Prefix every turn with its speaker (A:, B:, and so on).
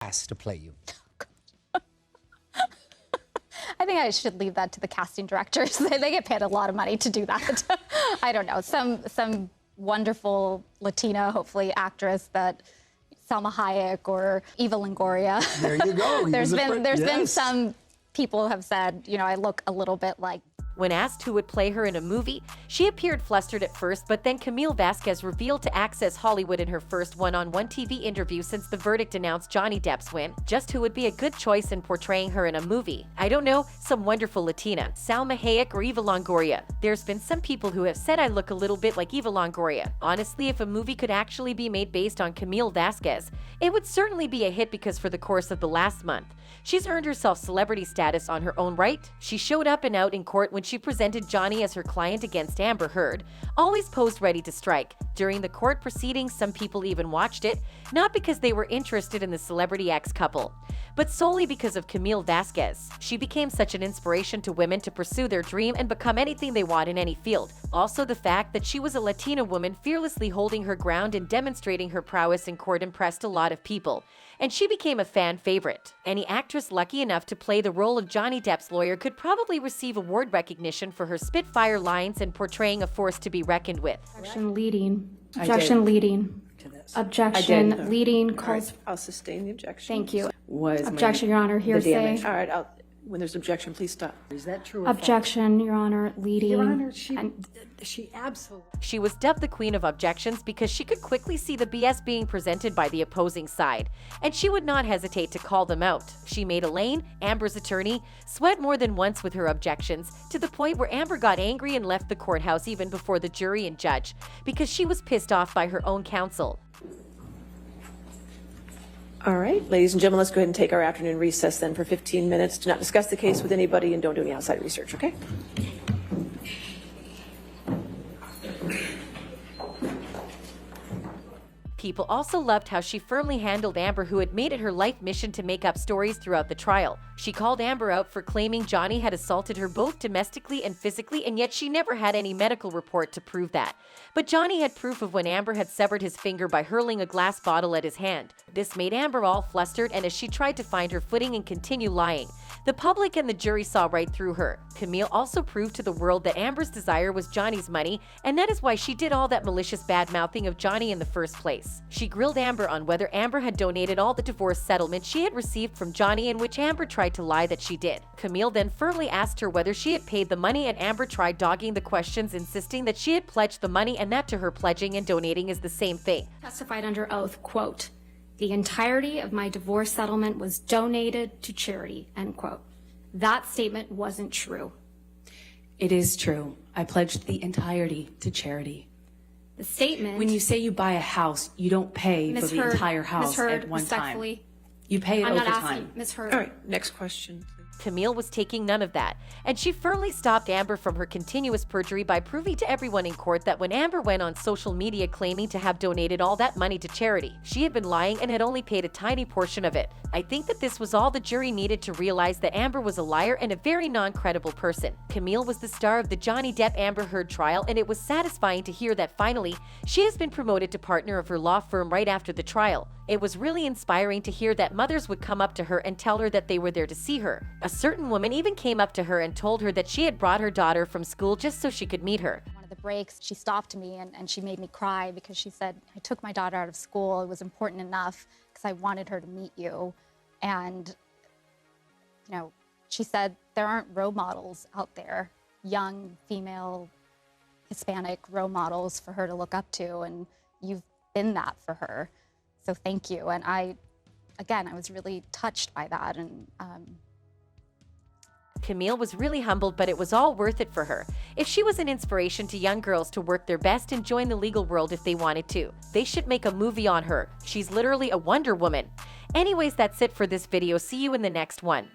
A: asked to play you?
B: I think I should leave that to the casting directors. They get paid a lot of money to do that. I don't know. Some wonderful Latina, hopefully, actress that Salma Hayek or Eva Longoria.
A: There you go.
B: There's been some people have said, you know, I look a little bit like.
C: When asked who would play her in a movie, she appeared flustered at first, but then Camille Vasquez revealed to Access Hollywood in her first one-on-one TV interview since the verdict announced Johnny Depp's win, just who would be a good choice in portraying her in a movie. I don't know, some wonderful Latina, Salma Hayek or Eva Longoria. There's been some people who have said I look a little bit like Eva Longoria. Honestly, if a movie could actually be made based on Camille Vasquez, it would certainly be a hit because for the course of the last month, she's earned herself celebrity status on her own right. She showed up and out in court when she presented Johnny as her client against Amber Heard, always posed ready to strike. During the court proceedings, some people even watched it, not because they were interested in the celebrity ex-couple, but solely because of Camille Vasquez. She became such an inspiration to women to pursue their dream and become anything they want in any field. Also, the fact that she was a Latina woman fearlessly holding her ground and demonstrating her prowess in court impressed a lot of people, and she became a fan favorite. Any actress lucky enough to play the role of Johnny Depp's lawyer could probably receive award recognition for her spitfire lines and portraying a force to be reckoned with.
D: Objection leading. Objection leading. Objection leading calls.
E: I'll sustain the objection.
D: Thank you.
E: Was
D: Objection, Your Honor. Hearsay.
E: All right. When there's objection, please stop.
A: Is that true? Or
D: Objection, Your Honor. Leading.
A: Your Honor, she absolutely.
C: She was dubbed the Queen of Objections because she could quickly see the BS being presented by the opposing side, and she would not hesitate to call them out. She made Elaine, Amber's attorney, sweat more than once with her objections, to the point where Amber got angry and left the courthouse even before the jury and judge, because she was pissed off by her own counsel.
E: All right, ladies and gentlemen, let's go ahead and take our afternoon recess then for 15 minutes. Do not discuss the case with anybody and don't do any outside research, okay?
C: People also loved how she firmly handled Amber, who had made it her life mission to make up stories throughout the trial. She called Amber out for claiming Johnny had assaulted her both domestically and physically, and yet she never had any medical report to prove that. But Johnny had proof of when Amber had severed his finger by hurling a glass bottle at his hand. This made Amber all flustered, and as she tried to find her footing and continue lying, the public and the jury saw right through her. Camille also proved to the world that Amber's desire was Johnny's money, and that is why she did all that malicious bad-mouthing of Johnny in the first place. She grilled Amber on whether Amber had donated all the divorce settlement she had received from Johnny, in which Amber tried to lie that she did. Camille then firmly asked her whether she had paid the money, and Amber tried dogging the questions, insisting that she had pledged the money and that to her pledging and donating is the same thing.
D: Testified under oath, quote, "The entirety of my divorce settlement was donated to charity," end quote. That statement wasn't true.
F: It is true. I pledged the entirety to charity.
D: The statement.
F: When you say you buy a house, you don't pay for
D: Ms.
F: the
D: Heard,
F: entire
D: Ms.
F: house
D: Heard,
F: at one time.
D: respectfully,
F: You pay it
D: I'm
F: over
D: not asking,
F: time.
D: Ms. Heard.
E: All right, next question.
C: Camille was taking none of that, and she firmly stopped Amber from her continuous perjury by proving to everyone in court that when Amber went on social media claiming to have donated all that money to charity, she had been lying and had only paid a tiny portion of it. I think that this was all the jury needed to realize that Amber was a liar and a very non-credible person. Camille was the star of the Johnny Depp Amber Heard trial, and it was satisfying to hear that finally she has been promoted to partner of her law firm right after the trial. It was really inspiring to hear that mothers would come up to her and tell her that they were there to see her. A certain woman even came up to her and told her that she had brought her daughter from school just so she could meet her.
B: One of the breaks, she stopped me and she made me cry because she said, I took my daughter out of school. It was important enough because I wanted her to meet you. And, you know, she said there aren't role models out there, young, female, Hispanic role models for her to look up to. And you've been that for her. So thank you. And I was really touched by that. And
C: Camille was really humbled, but it was all worth it for her. If she was an inspiration to young girls to work their best and join the legal world if they wanted to, they should make a movie on her. She's literally a Wonder Woman. Anyways, that's it for this video. See you in the next one.